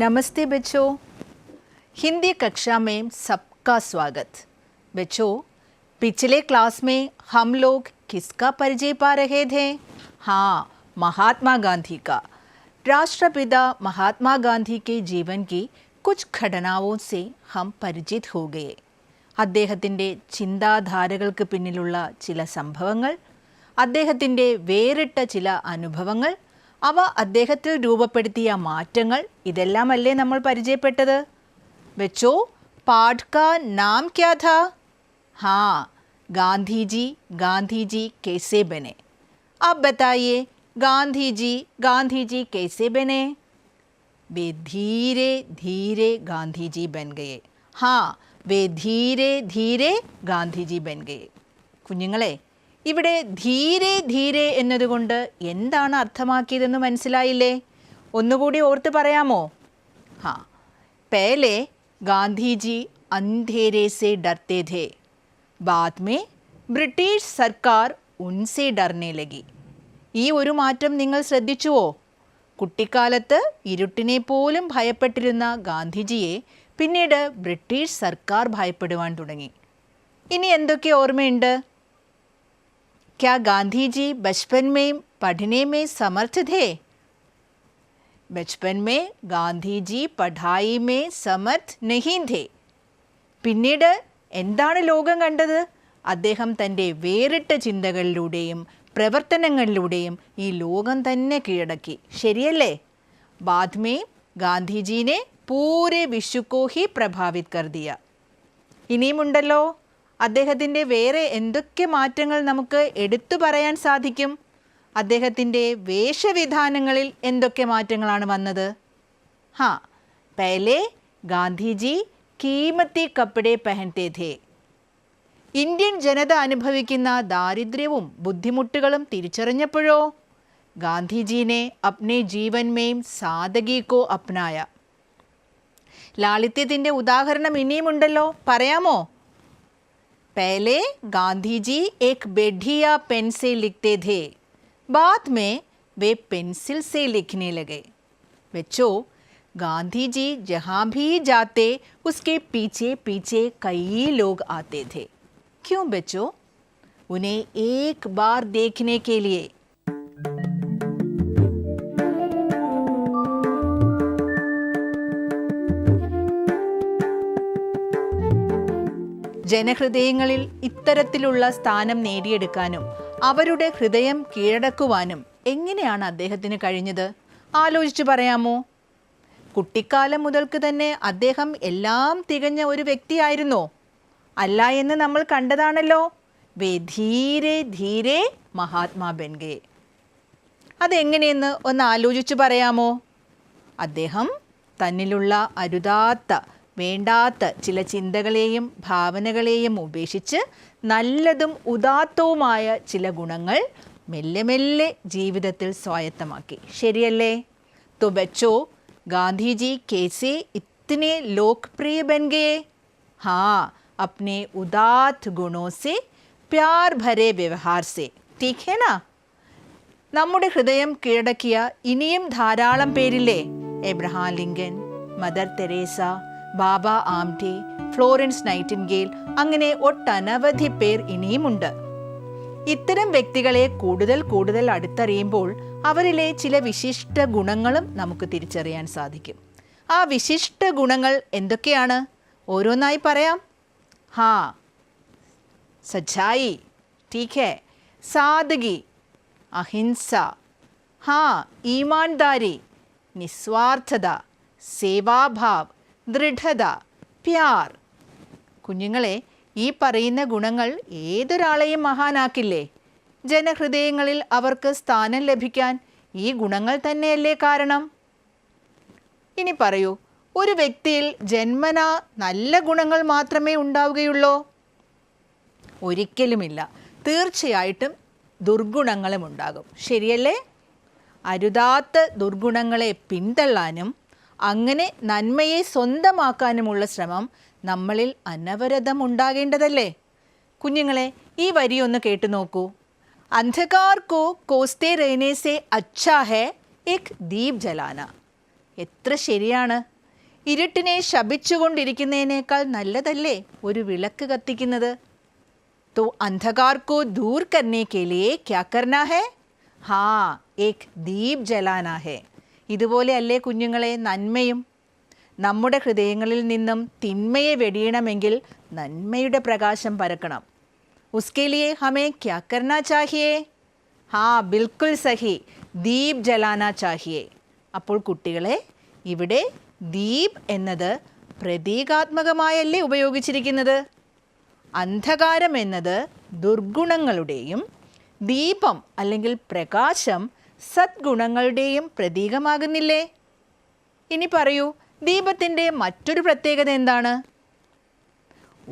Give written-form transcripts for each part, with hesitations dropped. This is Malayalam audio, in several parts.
नमस्ते बच्चों, हिंदी कक्षा में सबका स्वागत। बच्चों, पिछले क्लास में हम लोग किसका परिचय पा रहे थे? हाँ, महात्मा गांधी का। राष्ट्रपिता महात्मा गांधी के जीवन की कुछ घटनाओं से हम परिचित हो गए. അദ്ദേഹത്തിൻ്റെ ചിന്താധാരകൾക്ക് പിന്നിലുള്ള ചില സംഭവങ്ങൾ, അദ്ദേഹത്തിൻ്റെ വേറിട്ട ചില അനുഭവങ്ങൾ, അവ അദ്ദേഹത്തിൽ രൂപപ്പെടുത്തിയ മാറ്റങ്ങൾ, ഇതെല്ലാമല്ലേ നമ്മൾ പരിചയപ്പെട്ടത്? ബച്ചോ, പാഠ് കാ നാം ക്യാ ഥാ? ഹാ, ഗാന്ധിജി कैसे बने? अब बताइए, गांधी जी कैसे बने? वे धीरे धीरे गांधी जी बन गए. हाँ, वे धीरे धीरे गांधी जी बन गए. കുഞ്ഞുങ്ങളെ, ഇവിടെ ധീരെ ധീരെ എന്നതുകൊണ്ട് എന്താണ് അർത്ഥമാക്കിയതെന്ന് മനസ്സിലായില്ലേ? ഒന്നുകൂടി ഓർത്ത് പറയാമോ? ഹാ, പഹലെ ഗാന്ധിജി അന്ധേരെ സെ ഡർത്തെ थे, बाद में ബ്രിട്ടീഷ് സർക്കാർ ഉൻസെ ഡർനെ ലഗി. ഈ ഒരു മാറ്റം നിങ്ങൾ ശ്രദ്ധിച്ചുവോ? കുട്ടിക്കാലത്ത് ഇരുട്ടിനെ പോലും ഭയപ്പെട്ടിരുന്ന ഗാന്ധിജിയെ പിന്നീട് ബ്രിട്ടീഷ് സർക്കാർ ഭയപ്പെടുവാൻ തുടങ്ങി. ഇനി എന്തൊക്കെ ഓർമ്മയുണ്ട്? क्या गांधी जी बचपन में पढ़ने में समर्थ थे? बचपन में गांधी जी पढ़ाई में समर्थ नहीं थे. പിന്നീട് എന്താണ് ലോകം കണ്ടത്? അദ്ദേഹം തൻ്റെ വേറിട്ട ചിന്തകളിലൂടെയും പ്രവർത്തനങ്ങളിലൂടെയും ഈ ലോകം തന്നെ കീഴടക്കി. ശരിയല്ലേ? बाद में गांधी जी ने पूरे विश्व को ही प्रभावित कर दिया. ഇനിയുമുണ്ടല്ലോ, അദ്ദേഹത്തിൻ്റെ വേറെ എന്തൊക്കെ മാറ്റങ്ങൾ നമുക്ക് എടുത്തു പറയാൻ സാധിക്കും? അദ്ദേഹത്തിൻ്റെ വേഷവിധാനങ്ങളിൽ എന്തൊക്കെ മാറ്റങ്ങളാണ് വന്നത്? ഹാ, പഹലെ ഗാന്ധിജി കീമത്തി കപ്പടെ പെഹൻതെ थे. ഇന്ത്യൻ ജനത അനുഭവിക്കുന്ന ദാരിദ്ര്യവും ബുദ്ധിമുട്ടുകളും തിരിച്ചറിഞ്ഞപ്പോഴോ ഗാന്ധിജീനെ അപ്നെ ജീവൻ മേം സാദഗി കോ അപ്നായ. ലാളിത്യത്തിൻ്റെ ഉദാഹരണം ഇനിയുമുണ്ടല്ലോ, പറയാമോ? पहले गांधी जी एक बेढ़िया पेन से लिखते थे, बाद में वे पेंसिल से लिखने लगे. बच्चों, गांधी जी जहाँ भी जाते उसके पीछे पीछे कई लोग आते थे. क्यों बच्चों? उन्हें एक बार देखने के लिए. ജനഹൃദയങ്ങളിൽ ഇത്തരത്തിലുള്ള സ്ഥാനം നേടിയെടുക്കാനും അവരുടെ ഹൃദയം കീഴടക്കുവാനും എങ്ങനെയാണ് അദ്ദേഹത്തിന് കഴിഞ്ഞത്? ആലോചിച്ച് പറയാമോ? കുട്ടിക്കാലം മുതൽക്ക് തന്നെ അദ്ദേഹം എല്ലാം തികഞ്ഞ ഒരു വ്യക്തിയായിരുന്നോ? അല്ല എന്ന് നമ്മൾ കണ്ടതാണല്ലോ. വേ ധീരെ ധീരെ മഹാത്മാ ബൻ ഗയേ. അതെങ്ങനെയെന്ന് ഒന്ന് ആലോചിച്ച് പറയാമോ? അദ്ദേഹം തന്നിലുള്ള അരുതാത്ത, വേണ്ടാത്ത ചില ചിന്തകളെയും ഭാവനകളെയും ഉപേക്ഷിച്ച് നല്ലതും ഉദാത്തവുമായ ചില ഗുണങ്ങൾ മെല്ലെ മെല്ലെ ജീവിതത്തിൽ സ്വായത്തമാക്കി. ശരിയല്ലേ? तो बच्चों, गांधी जी कैसे इतने लोकप्रिय बन गए? हाँ, अपने उदात्त गुणों से, प्यार भरे व्यवहार से. ठीक है ना? നമ്മുടെ ഹൃദയം കീഴടക്കിയ ഇനിയും ധാരാളം പേരില്ലേ? എബ്രഹാം ലിങ്കൻ, മദർ തെരേസ, ബാബ ആംടെ, ഫ്ലോറൻസ് നൈറ്റിൻഗേൽ, അങ്ങനെ ഒട്ടനവധി പേർ ഇനിയുമുണ്ട്. ഇത്തരം വ്യക്തികളെ കൂടുതൽ കൂടുതൽ അടുത്തറിയുമ്പോൾ അവരിലെ ചില വിശിഷ്ട ഗുണങ്ങളും നമുക്ക് തിരിച്ചറിയാൻ സാധിക്കും. ആ വിശിഷ്ട ഗുണങ്ങൾ എന്തൊക്കെയാണ്? ഓരോന്നായി പറയാം. ഹാ, സച്ചായി, ടീക്ക് ഹെ, സാദഗി, അഹിംസ, हाँ, ईमानदारी, നിസ്വാർത്ഥത, സേവാഭാവ്, ദൃഢത, പ്യാർ. കുഞ്ഞുങ്ങളെ, ഈ പറയുന്ന ഗുണങ്ങൾ ഏതൊരാളെയും മഹാനാക്കില്ലേ? ജനഹൃദയങ്ങളിൽ അവർക്ക് സ്ഥാനം ലഭിക്കാൻ ഈ ഗുണങ്ങൾ തന്നെയല്ലേ കാരണം? ഇനി പറയൂ, ഒരു വ്യക്തിയിൽ ജന്മനാ നല്ല ഗുണങ്ങൾ മാത്രമേ ഉണ്ടാവുകയുള്ളൂ? ഒരിക്കലുമില്ല. തീർച്ചയായിട്ടും ദുർഗുണങ്ങളും ഉണ്ടാകും. ശരിയല്ലേ? അരുതാത്ത ദുർഗുണങ്ങളെ പിന്തള്ളാനും അങ്ങനെ നന്മയെ സ്വന്തമാക്കാനുമുള്ള ശ്രമം നമ്മളിൽ അനവരതം ഉണ്ടാകേണ്ടതല്ലേ? കുഞ്ഞുങ്ങളെ, ഈ വരി ഒന്ന് കേട്ടു നോക്കൂ. അന്ധകാർ കോ കോസ്തേ രഹനെ സെ അച്ഛാ ഹേ എക് ദീപ് ജലാന. എത്ര ശരിയാണ്! ഇരുട്ടിനെ ശപിച്ചുകൊണ്ടിരിക്കുന്നതിനേക്കാൾ നല്ലതല്ലേ ഒരു വിളക്ക് കത്തിക്കുന്നത്? तो अंधकार को दूर करने के लिए क्या करना है? हाँ, एक दीप जलाना है. ഇതുപോലെ അല്ലേ കുഞ്ഞുങ്ങളെ നന്മയും? നമ്മുടെ ഹൃദയങ്ങളിൽ നിന്നും തിന്മയെ വെടിയണമെങ്കിൽ നന്മയുടെ പ്രകാശം പരക്കണം. उसके लिए हमें क्या करना चाहिए? हाँ, बिल्कुल सही, ദീപ് ജലാന चाहिए. അപ്പോൾ കുട്ടികളെ, ഇവിടെ ദീപ് എന്നത് പ്രതീകാത്മകമായല്ലേ ഉപയോഗിച്ചിരിക്കുന്നത്? അന്ധകാരം എന്നത് ദുർഗുണങ്ങളുടെയും ദീപം അല്ലെങ്കിൽ പ്രകാശം സദ്ഗുണങ്ങളുടെയും പ്രതീകമാകുന്നില്ലേ? ഇനി പറയൂ, ദീപത്തിൻ്റെ മറ്റൊരു പ്രത്യേകത എന്താണ്?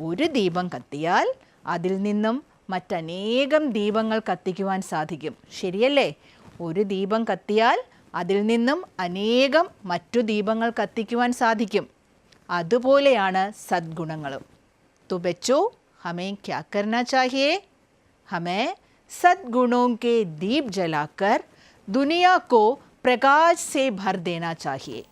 ഒരു ദീപം കത്തിയാൽ അതിൽ നിന്നും മറ്റനേകം ദീപങ്ങൾ കത്തിക്കുവാൻ സാധിക്കും. ശരിയല്ലേ? ഒരു ദീപം കത്തിയാൽ അതിൽ നിന്നും അനേകം മറ്റു ദീപങ്ങൾ കത്തിക്കുവാൻ സാധിക്കും. അതുപോലെയാണ് സദ്ഗുണങ്ങളും. तो बच्चों, हमें क्या करना चाहिए? हमें सद्गुणों के दीप जलाकर दुनिया को प्रकाश से भर देना चाहिए.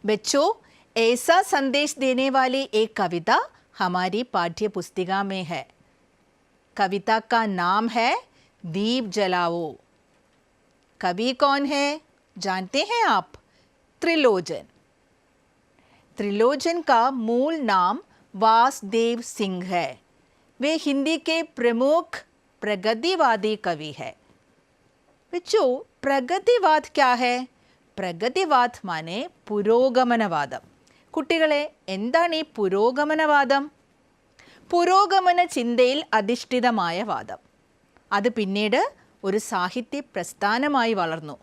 बच्चों, ऐसा संदेश देने वाली एक कविता हमारी पाठ्य पुस्तिका में है. कविता का नाम है दीप जलाओ. कवि कौन है जानते हैं आप? त्रिलोचन. त्रिलोचन का मूल नाम वासुदेव सिंह है. वे हिंदी के प्रमुख प्रगतिवादी कवि है. बच्चों, प्रगतिवाद क्या है? പ്രഗതിവാദ് മാനെ പുരോഗമനവാദം. കുട്ടികളെ, എന്താണ് ഈ പുരോഗമനവാദം? പുരോഗമന ചിന്തയിൽ അധിഷ്ഠിതമായ വാദം. അത് പിന്നീട് ഒരു സാഹിത്യ പ്രസ്ഥാനമായി വളർന്നു.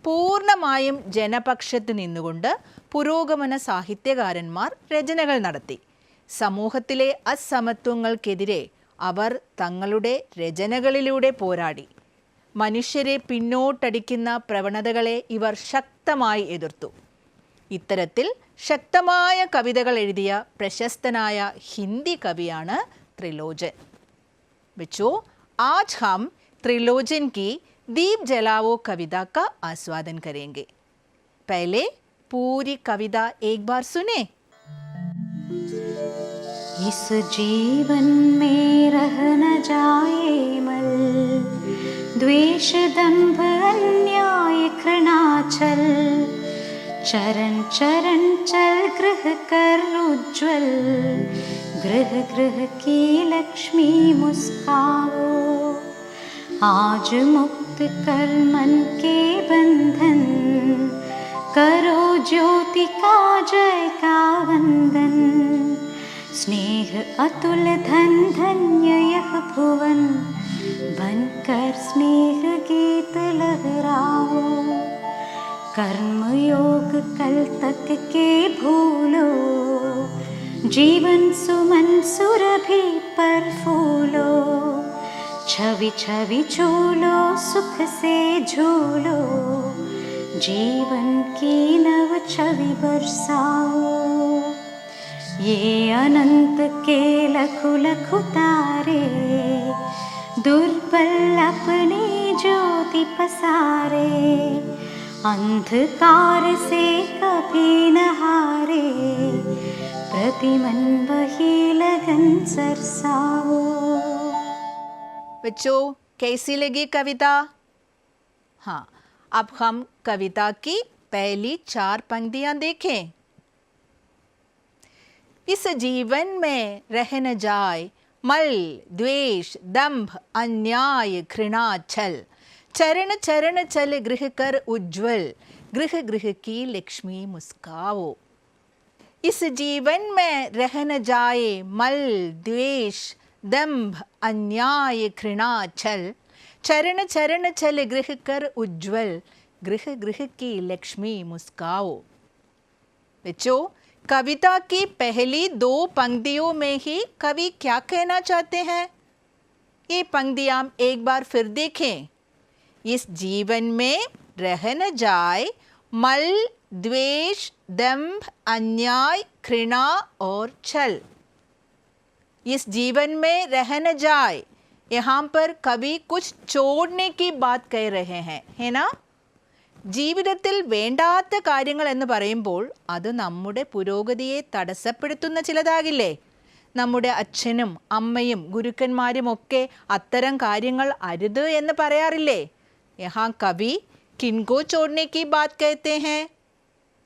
പൂർണ്ണമായും ജനപക്ഷത്ത് നിന്നുകൊണ്ട് പുരോഗമന സാഹിത്യകാരന്മാർ രചനകൾ നടത്തി. സമൂഹത്തിലെ അസമത്വങ്ങൾക്കെതിരെ അവർ തങ്ങളുടെ രചനകളിലൂടെ പോരാടി. മനുഷ്യരെ പിന്നോട്ടടിക്കുന്ന പ്രവണതകളെ ഇവർ ശക്തമായി എതിർത്തു. ഇത്തരത്തിൽ ശക്തമായ കവിതകൾ എഴുതിയ പ്രശസ്തനായ ഹിന്ദി കവിയാണ് त्रिलोचन. बच्चों, आज हम त्रिलोचन की दीप जलाओ कविता का आस्वादन करेंगे. पहले पूरी कविता एक बार सुने. इस जीवन में रह न जाए मल, द्वेष दंभ अन्याय घृणाचल, चरण चरण चल गृह कर उज्ज्वल, गृह गृह की लक्ष्मी मुस्काओ. आज मुक्त कर मन के बंधन, करो ज्योति का जय का वंदन. स्नेह अतुल धन धन्य यह भुवन, बनकर स्नेह गीत लहराओ. कर्म योग कल तक के भूलो, जीवन सुमन सुरभि पर फूलो. छवि छवि झूलो सुख से झूलो, जीवन की नव छवि बरसाओ. ये अनंत के लखु लखु तारे, दुर्बल अपनी ज्योति पसारे. अंधकार से कभी न हारे, प्रतिमन वही लगन सरसाओ। बच्चों, कैसी लगी कविता? हाँ, अब हम कविता की पहली 4 पंक्तियां देखें। इस जीवन में रह न जाए मल, द्वेष, दंभ, अन्याय, घृणा, छल। चरण चरण चल गृह कर उज्ज्वल, गृह गृह की लक्ष्मी मुस्काओ। इस जीवन में रह न जाए मल, द्वेष, दंभ, अन्याय, घृणा, छल। चरण चरण चल गृह कर उज्ज्वल, गृह गृह की लक्ष्मी मुस्काओ। बच्चों, कविता की पहली 2 पंक्तियों में ही कवि क्या कहना चाहते हैं? ये पंक्तियां एक बार फिर देखें। इस जीवन में रह न जाए मल, द्वेष, दंभ, अन्याय, घृणा और छल। इस जीवन में रह न जाए, यहाँ पर कवि कुछ छोड़ने की बात कह रहे हैं, है ना? ജീവിതത്തിൽ വേണ്ടാത്ത കാര്യങ്ങൾ എന്ന് പറയുമ്പോൾ അത് നമ്മുടെ പുരോഗതിയെ തടസ്സപ്പെടുത്തുന്ന ചിലതാകില്ലേ? നമ്മുടെ അച്ഛനും അമ്മയും ഗുരുക്കന്മാരും ഒക്കെ അത്തരം കാര്യങ്ങൾ അരുത് എന്ന് പറയാറില്ലേ? യഹാ കവി കിൻകോ ചോड़ने की बात कहते हैं?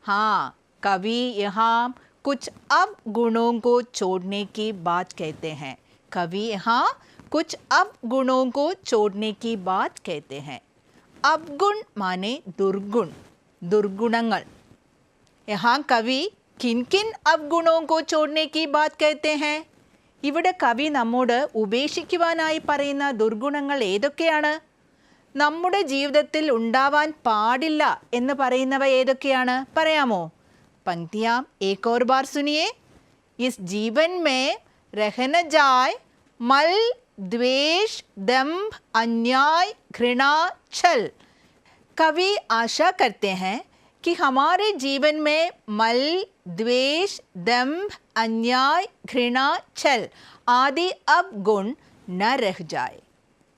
हाँ, कवि यहाँ कुछ अवगुणों को छोड़ने की बात कहते हैं। कवि यहाँ कुछ अवगुणों को छोड़ने की बात कहते हैं। अवगुण माने दुर्गुण, दुर्गुणങ്ങൾ। यहाँ कवि किन किन अवगुणों को छोड़ने की बात कहते हैं? ഇവിടെ കവി നമ്മോട് ഉപേക്ഷിക്കുവാനായി പറയുന്ന ദുർഗുണങ്ങൾ ഏതൊക്കെയാണ്? നമ്മുടെ ജീവിതത്തിൽ ഉണ്ടാവാൻ പാടില്ല എന്ന് പറയുന്നവ ഏതൊക്കെയാണ്? പറയാമോ? पंक्तियाँ एक और बार सुनिए। इस जीवन में रह न जाए मल, द्वेष, दंभ, अन्याय, घृणा, छल। कवि आशा करते हैं कि हमारे जीवन में मल, द्वेष, दंभ, अन्याय, घृणा, छल आदि अवगुण न रह जाए।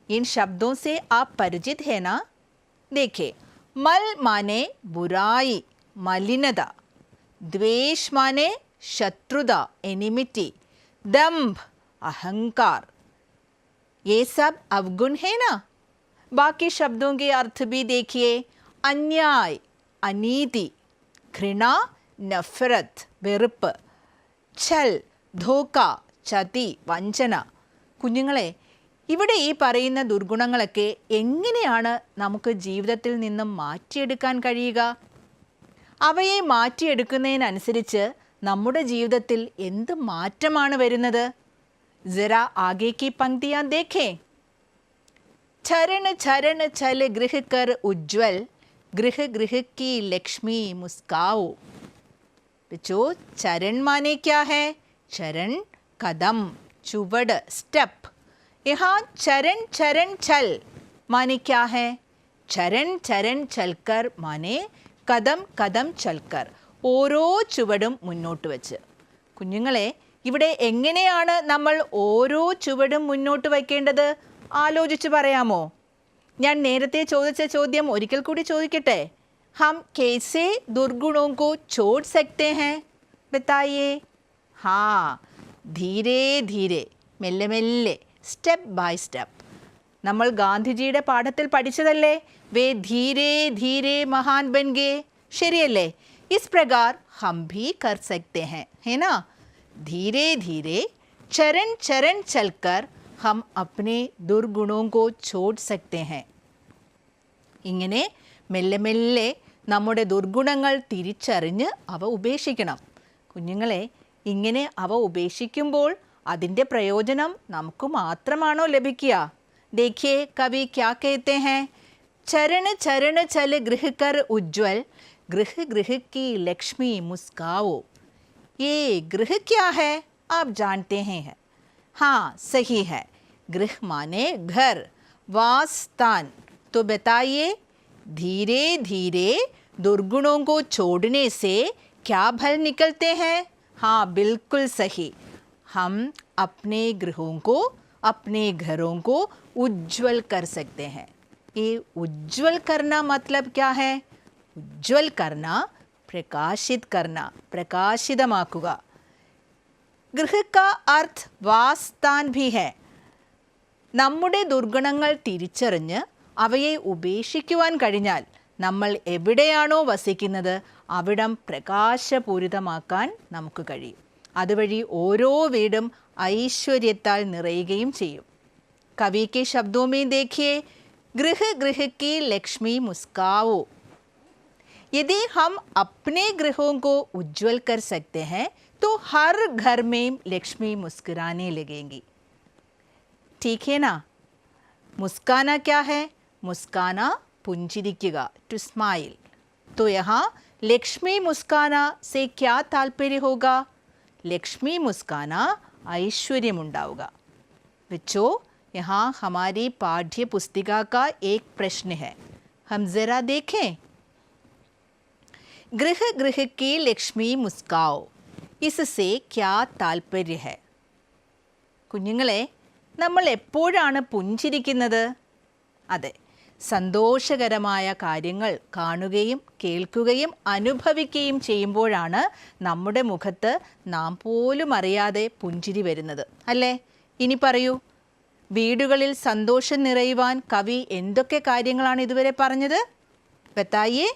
इन शब्दों से आप परिचित हैं ना? देखिए, मल माने बुराई, मलिनता। द्वेष माने शत्रुता, एनिमिटी। दंभ, अहंकार। ये सब अवगुण है ना? बाकी शब्दों के अर्थ भी देखिए। अन्याय, अनीति। घृणा, नफरत, വെറുപ്പ്. ഛൽ, ധോക്ക, ചതി, വഞ്ചന. കുഞ്ഞുങ്ങളെ, ഇവിടെ ഈ പറയുന്ന ദുർഗുണങ്ങളൊക്കെ എങ്ങനെയാണ് നമുക്ക് ജീവിതത്തിൽ നിന്നും മാറ്റിയെടുക്കാൻ കഴിയുക? അവയെ മാറ്റിയെടുക്കുന്നതിനനുസരിച്ച് നമ്മുടെ ജീവിതത്തിൽ എന്ത് മാറ്റമാണ് വരുന്നത്? जरा आगे की पंक्तियाँ देखें। चरण चरण चल गृह कर उज्ज्वल, गृह गृह की लक्ष्मी मुस्काओ। बच्चों, चरण माने क्या है? चरण, कदम, चुवड़, स्टेप। यहाँ चरण चरण चल माने क्या है? चरण चरण चलकर माने കദം കദം ചൽക്കർ, ഓരോ ചുവടും മുന്നോട്ട് വെച്ച്. കുഞ്ഞുങ്ങളെ, ഇവിടെ എങ്ങനെയാണ് നമ്മൾ ഓരോ ചുവടും മുന്നോട്ട് വയ്ക്കേണ്ടത്? ആലോചിച്ച് പറയാമോ? ഞാൻ നേരത്തെ ചോദിച്ച ചോദ്യം ഒരിക്കൽ കൂടി ചോദിക്കട്ടെ. हम कैसे दुर्गुणों को छोड़ सकते हैं? बताइए. हाँ, धीरे धीरे, മെല്ലെ മെല്ലെ, സ്റ്റെപ്പ് ബൈ സ്റ്റെപ്പ്. നമ്മൾ ഗാന്ധിജിയുടെ പാഠത്തിൽ പഠിച്ചതല്ലേ, വേ ധീരെ ധീരെ മഹാൻ ബൻ ഗേ. ശരിയല്ലേ? ഇസ് പ്രകാർ ഹം ഭി കർ സക്തെ ഹൈ, है ना? धीरे धीरे, चरण चरण चलकर हम अपने दुर्गुणों को छोड़ सकते हैं. ഇങ്ങനെ മെല്ലെ മെല്ലെ നമ്മുടെ ദുർഗുണങ്ങൾ തിരിച്ചറിഞ്ഞ് അവ ഉപേക്ഷിക്കണം. കുഞ്ഞുങ്ങളെ, ഇങ്ങനെ അവ ഉപേക്ഷിക്കുമ്പോൾ അതിൻ്റെ പ്രയോജനം നമുക്ക് മാത്രമാണോ ലഭിക്കുക? देखिए कवि क्या कहते हैं. चरण चरण चल गृह कर उज्ज्वल, गृह गृह की लक्ष्मी मुस्काओ. ये गृह क्या है आप जानते हैं? हाँ, सही है. गृह माने घर, वास स्थान. तो बताइए, धीरे धीरे दुर्गुणों को छोड़ने से क्या फल निकलते हैं? हाँ, बिल्कुल सही. हम अपने गृहों को, अपने घरों को उज्ज्वल कर सकते हैं. ये उज्ज्वल करना मतलब क्या है? ഉജ്ജ്വൽ കർണ, പ്രകാശിത് കർണ, പ്രകാശിതമാക്കുക. ഗൃഹ കാ അർത്ഥ് വാസ്ഥാൻ ഭി ഹൈ. നമ്മുടെ ദുർഗുണങ്ങൾ തിരിച്ചറിഞ്ഞ് അവയെ ഉപേക്ഷിക്കുവാൻ കഴിഞ്ഞാൽ നമ്മൾ എവിടെയാണോ വസിക്കുന്നത് അവിടം പ്രകാശപൂരിതമാക്കാൻ നമുക്ക് കഴിയും. അതുവഴി ഓരോ വീടും ഐശ്വര്യത്താൽ നിറയുകയും ചെയ്യും. കവി के शब्दों में देखिए, गृह गृह की लक्ष्मी मुस्काओ. यदि हम अपने गृहों को उज्जवल कर सकते हैं तो हर घर में लक्ष्मी मुस्कुराने लगेंगी. ठीक है ना? मुस्काना क्या है? मुस्काना पुंजिरिക്കുക, टू स्माइल. तो यहाँ लक्ष्मी मुस्काना से क्या तात्पर्य होगा? लक्ष्मी मुस्काना ऐश्वर्यमुंडाവുക. बच्चों, यहाँ हमारी पाठ्य पुस्तिका का एक प्रश्न है, हम ज़रा देखें. गृह गृह की लक्ष्मी मुस्काओ, इससे क्या तात्पर्य है? കുഞ്ഞുങ്ങളെ, നമ്മൾ എപ്പോഴാണ് പുഞ്ചിരിക്കുന്നത്? അതെ, സന്തോഷകരമായ കാര്യങ്ങൾ കാണുകയും കേൾക്കുകയും അനുഭവിക്കുകയും ചെയ്യുമ്പോഴാണ് നമ്മുടെ മുഖത്ത് നാം പോലും അറിയാതെ പുഞ്ചിരി വരുന്നത്, അല്ലേ? ഇനി പറയൂ, വീടുകളിൽ സന്തോഷം നിറയുവാൻ കവി എന്തൊക്കെ കാര്യങ്ങളാണ് ഇതുവരെ പറഞ്ഞത്? ബത്തായിയേ.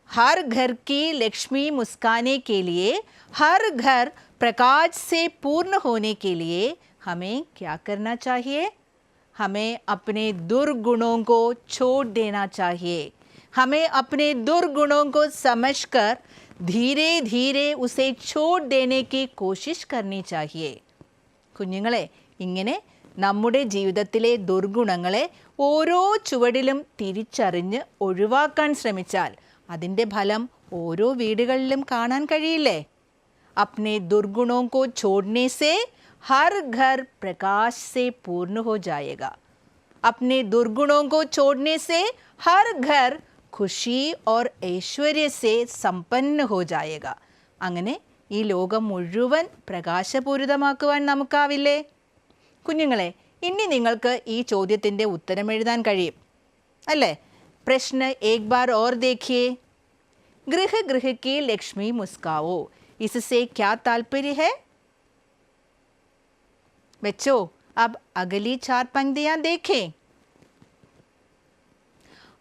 हर घर की लक्ष्मी मुस्काने के लिए, हर घर प्रकाश से पूर्ण होने के लिए हमें क्या करना चाहिए? हमें अपने दुर्गुणों को छोड़ देना चाहिए. हमें अपने दुर्गुणों को समझकर धीरे धीरे उसे छोड़ देने की कोशिश करनी चाहिए. കുഞ്ഞുങ്ങളെ, ഇങ്ങനെ നമ്മുടെ ജീവിതത്തിലെ ദുർഗുണങ്ങളെ ഓരോ ചുവടിലും തിരിച്ചറിഞ്ഞ് ഒഴിവാക്കാൻ ശ്രമിച്ചാൽ അതിൻ്റെ ഫലം ഓരോ വീടുകളിലും കാണാൻ കഴിയില്ലേ? अपने दुर्गुणों को छोड़ने से हर घर प्रकाश से पूर्ण हो जाएगा. अपने दुर्गुणों को छोड़ने से हर घर खुशी और ऐश्वर्य से संपन्न हो जाएगा. അങ്ങനെ ഈ ലോകം മുഴുവൻ പ്രകാശപൂരിതമാക്കുവാൻ നമുക്കാവില്ലേ? കുഞ്ഞുങ്ങളെ, ഇനി നിങ്ങൾക്ക് ഈ ചോദ്യത്തിൻ്റെ ഉത്തരം എഴുതാൻ കഴിയും, അല്ലേ? प्रश्न एक बार और देखिए. गृह गृह की लक्ष्मी मुस्काओ, इससे क्या तात्पर्य है? बच्चों, अब अगली 4 पंक्तियां देखें.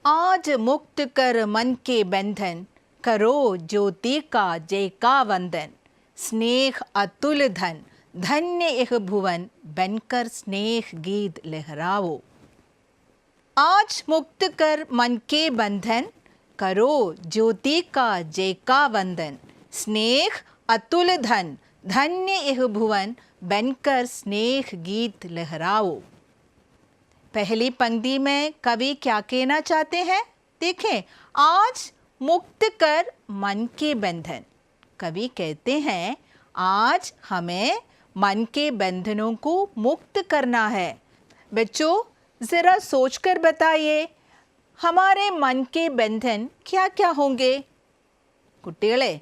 आज मुक्त कर मन के बंधन, करो ज्योति का जय का वंदन. स्नेह अतुल धन, धन्य यह भुवन, बनकर स्नेह गीत लहराओ. आज मुक्त कर मन के बंधन, करो ज्योति का जय का वंदन. स्नेह अतुल धन, धन्य यह भुवन, बनकर स्नेह गीत लहराओ. पहली पंक्ति में कवि क्या कहना चाहते हैं? देखें, आज मुक्त कर मन के बंधन. कवि कहते हैं आज हमें मन के बंधनों को मुक्त करना है. बच्चों, ज़रा सोचकर बताइए, हमारे मन के बंधन क्या क्या होंगे? കുട്ടികളെ,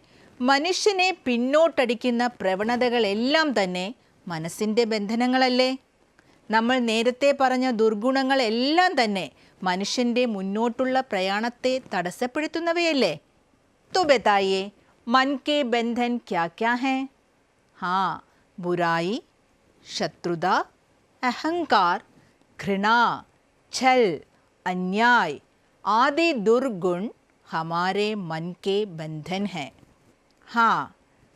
മനുഷ്യനെ പിന്നോട്ടടിക്കുന്ന പ്രവണതകളെല്ലാം തന്നെ മനസ്സിൻ്റെ ബന്ധനങ്ങളല്ലേ? നമ്മൾ നേരത്തെ പറഞ്ഞ ദുർഗുണങ്ങളെല്ലാം തന്നെ മനുഷ്യൻ്റെ മുന്നോട്ടുള്ള പ്രയാണത്തെ തടസ്സപ്പെടുത്തുന്നവയല്ലേ? तो बताइए, मन के बंधन क्या क्या हैं? हाँ, बुराई, शत्रुता, अहंकार, घृणा, छल, अन्याय आदि दुर्गुण हमारे मन के बंधन हैं. हाँ,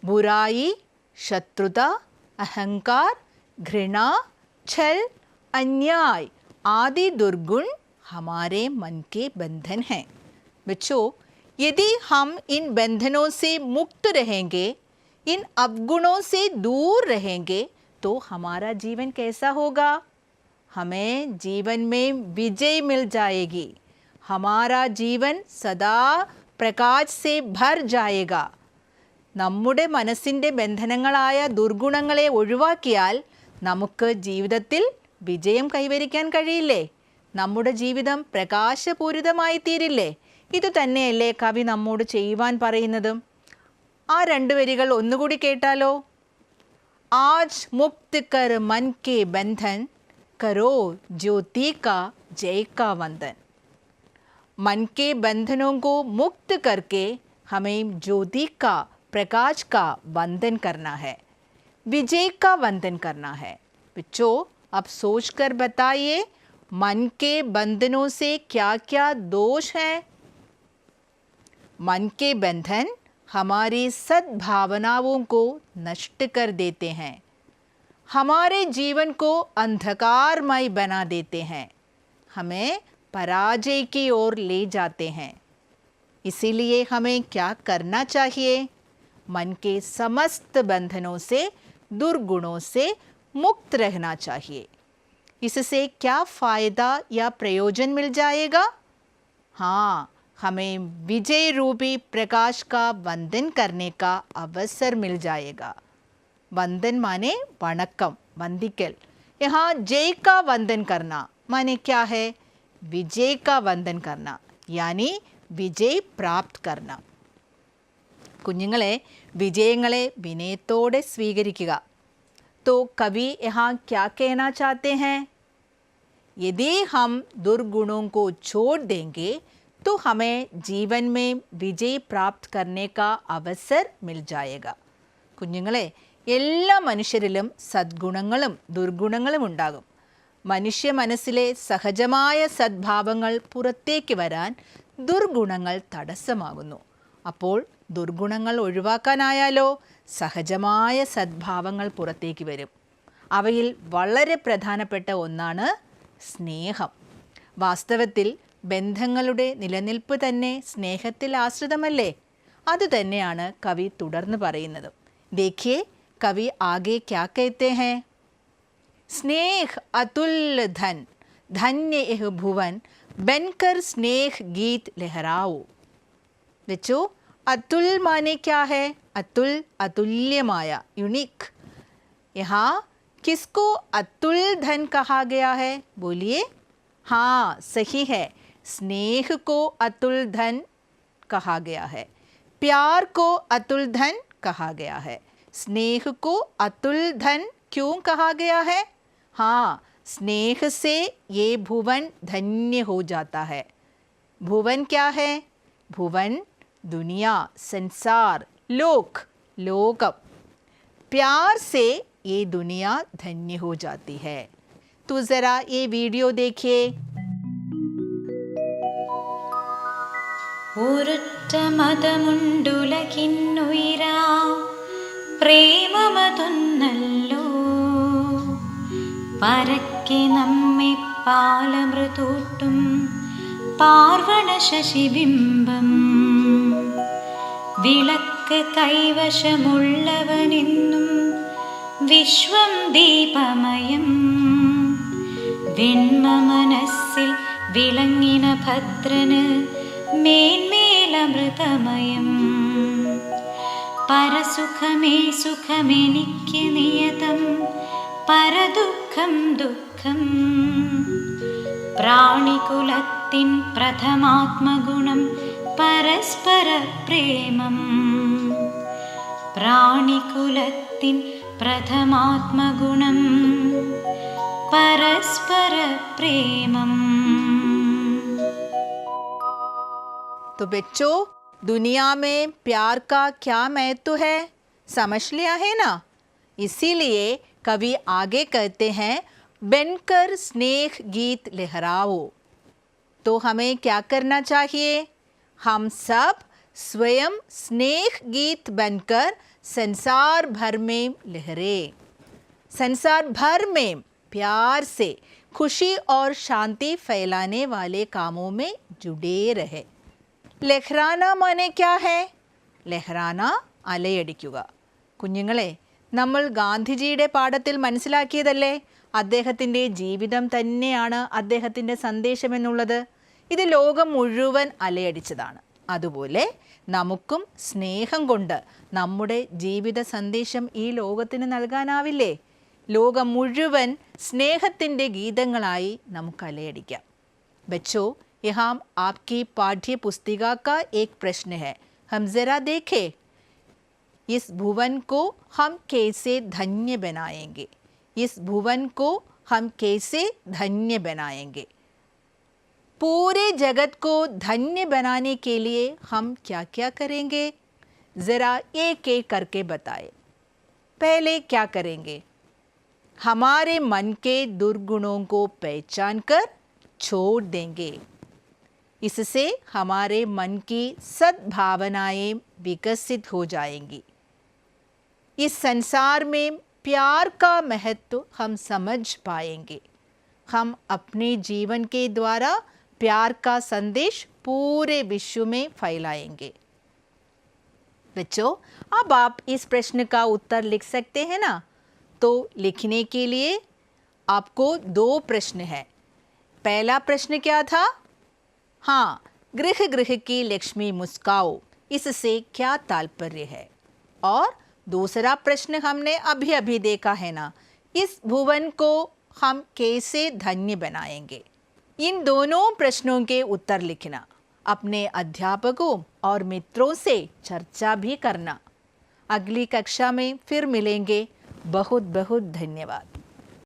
बुराई, शत्रुता, अहंकार, घृणा, छल, अन्याय आदि दुर्गुण हमारे मन के बंधन हैं. बच्चों, यदि हम इन बंधनों से मुक्त रहेंगे, इन अवगुणों से दूर रहेंगे, तो हमारा जीवन कैसा होगा? हमें जीवन में विजय मिल जाएगी. हमारा जीवन सदा प्रकाश से भर जाएगा. നമ്മുടെ മനസ്സിൻ്റെ ബന്ധനങ്ങളായ ദുർഗുണങ്ങളെ ഒഴിവാക്കിയാൽ നമുക്ക് ജീവിതത്തിൽ വിജയം കൈവരിക്കാൻ കഴിയില്ലേ? നമ്മുടെ ജീവിതം പ്രകാശപൂരിതമായി തീരില്ലേ? ഇതുതന്നെയല്ലേ കവി നമ്മോട് ചെയ്യുവാൻ പറയുന്നതും? ആ 2 വരികൾ ഒന്നുകൂടി കേട്ടാലോ? आज मुक्त कर मन के बंधन, करो ज्योति का जय का वंदन. मन के बंधनों को मुक्त करके हमें ज्योति का, प्रकाश का वंदन करना है, विजय का वंदन करना है। बच्चों, अब सोचकर बताइए, मन के बंधनों से क्या क्या दोष हैं? मन के बंधन हमारी सद्भावनाओं को नष्ट कर देते हैं, हमारे जीवन को अंधकारमय बना देते हैं, हमें पराजय की ओर ले जाते हैं। इसीलिए हमें क्या करना चाहिए? मन के समस्त बंधनों से, दुर्गुणों से मुक्त रहना चाहिए। इससे क्या फ़ायदा या प्रयोजन मिल जाएगा? हाँ, हमें विजय रूपी प्रकाश का वंदन करने का अवसर मिल जाएगा। वंदन माने वणक्कम, वंदिकल। यहाँ जय का वंदन करना माने क्या है? विजय का वंदन करना, यानी വിജയ് പ്രാപ്ത് കർണ. കുഞ്ഞുങ്ങളെ, വിജയങ്ങളെ വിനയത്തോടെ സ്വീകരിക്കുക. तो कवि यहाँ क्या कहना चाहते हैं? यदि हम दुर्गुणों को छोड़ देंगे तो हमें जीवन में विजय प्राप्त करने का अवसर मिल जाएगा. കുഞ്ഞുങ്ങളെ, എല്ലാ മനുഷ്യരിലും സദ്ഗുണങ്ങളും ദുർഗുണങ്ങളും ഉണ്ടാകും. മനുഷ്യ മനസ്സിലെ സഹജമായ സദ്ഭാവങ്ങൾ പുറത്തേക്ക് വരാൻ ദുർഗുണങ്ങൾ തടസ്സമാകുന്നു. അപ്പോൾ ദുർഗുണങ്ങൾ ഒഴിവാക്കാനായാലോ സഹജമായ സദ്ഭാവങ്ങൾ പുറത്തേക്ക് വരും. അവയിൽ വളരെ പ്രധാനപ്പെട്ട ഒന്നാണ് സ്നേഹം. വാസ്തവത്തിൽ ബന്ധങ്ങളുടെ നിലനിൽപ്പ് തന്നെ സ്നേഹത്തിൽ ആശ്രിതമല്ലേ? അതുതന്നെയാണ് കവി തുടർന്ന് പറയുന്നത്. देखिए कवि आगे क्या कहते हैं? स्नेह अतुल्य धन, धन्य यह भुवन, बनकर स्नेह गीत लहराओ. बच्चों, अतुल माने क्या है? अतुल, अतुल्यमाया, यूनिक. यहाँ किसको अतुल धन कहा गया है? बोलिए. हाँ, सही है, स्नेह को अतुल धन कहा गया है. प्यार को अतुल धन कहा गया है. स्नेह को अतुल धन क्यों कहा गया है? हाँ, स्नेह से ये भुवन धन्य हो जाता है. भुवन क्या है? भुवन दुनिया, संसार, लोक, लोकम. प्यार से ये दुनिया धन्य हो जाती है. तो ज़रा ये वीडियो देखिए. ഒരൊറ്റ മതമുണ്ടുലകിന്നുയിരാ പ്രേമമതൊന്നല്ലോ പരക്കെ നമ്മെ പാലമൃതൂട്ടും പാർവണ ശശിബിംബം വിളക്ക് കൈവശമുള്ളവനെന്നും വിശ്വം ദീപമയം വെണ്മ മനസ്സിൽ വിളങ്ങിന ഭദ്രന് മേന്മേലമൃതമയം പരസുഖമേ സുഖമെനിക്ക് നിയതം പരദുഃഖം ദുഃഖം പ്രാണികുലത്തിൻ പ്രഥമാത്മഗുണം പരസ്പര പ്രേമം പ്രാണികുലത്തിൻ പ്രഥമാത്മഗുണം പരസ്പര പ്രേമം. तो बच्चों, दुनिया में प्यार का क्या महत्व है समझ लिया है ना? इसीलिए कवि आगे कहते हैं, बनकर स्नेह गीत लहराओ. तो हमें क्या करना चाहिए? हम सब स्वयं स्नेह गीत बनकर संसार भर में लहरे. संसार भर में प्यार से खुशी और शांति फैलाने वाले कामों में जुड़े रहे. ലഹ്റാന മാനെ ക്യാ ഹേ? ലഹ്റാന അലയടിക്കുക. കുഞ്ഞുങ്ങളെ, നമ്മൾ ഗാന്ധിജിയുടെ പാഠത്തിൽ മനസ്സിലാക്കിയതല്ലേ അദ്ദേഹത്തിൻ്റെ ജീവിതം തന്നെയാണ് അദ്ദേഹത്തിൻ്റെ സന്ദേശമെന്നുള്ളത്. ഇത് ലോകം മുഴുവൻ അലയടിച്ചതാണ്. അതുപോലെ നമുക്കും സ്നേഹം കൊണ്ട് നമ്മുടെ ജീവിത സന്ദേശം ഈ ലോകത്തിന് നൽകാനാവില്ലേ? ലോകം മുഴുവൻ സ്നേഹത്തിൻ്റെ ഗീതങ്ങളായി നമുക്ക് അലയടിക്കാം. ബച്ചോ, यहाँ आपकी पाठ्य पुस्तिका का एक प्रश्न है, हम ज़रा देखें. इस भुवन को हम कैसे धन्य बनाएंगे? इस भुवन को हम कैसे धन्य बनाएंगे? पूरे जगत को धन्य बनाने के लिए हम क्या क्या करेंगे? ज़रा एक एक करके बताएं। पहले क्या करेंगे? हमारे मन के दुर्गुणों को पहचान कर छोड़ देंगे। इससे हमारे मन की सद्भावनाएं विकसित हो जाएंगी। इस संसार में प्यार का महत्व हम समझ पाएंगे। हम अपने जीवन के द्वारा प्यार का संदेश पूरे विश्व में फैलाएंगे। बच्चों, अब आप इस प्रश्न का उत्तर लिख सकते हैं ना? तो लिखने के लिए आपको 2 प्रश्न है। पहला प्रश्न क्या था? हाँ, गृह गृह की लक्ष्मी मुस्काओ, इससे क्या तात्पर्य है? और दूसरा प्रश्न हमने अभी अभी देखा है ना, इस भुवन को हम कैसे धन्य बनाएंगे? इन दोनों प्रश्नों के उत्तर लिखना, अपने अध्यापकों और मित्रों से चर्चा भी करना। अगली कक्षा में फिर मिलेंगे। बहुत बहुत धन्यवाद।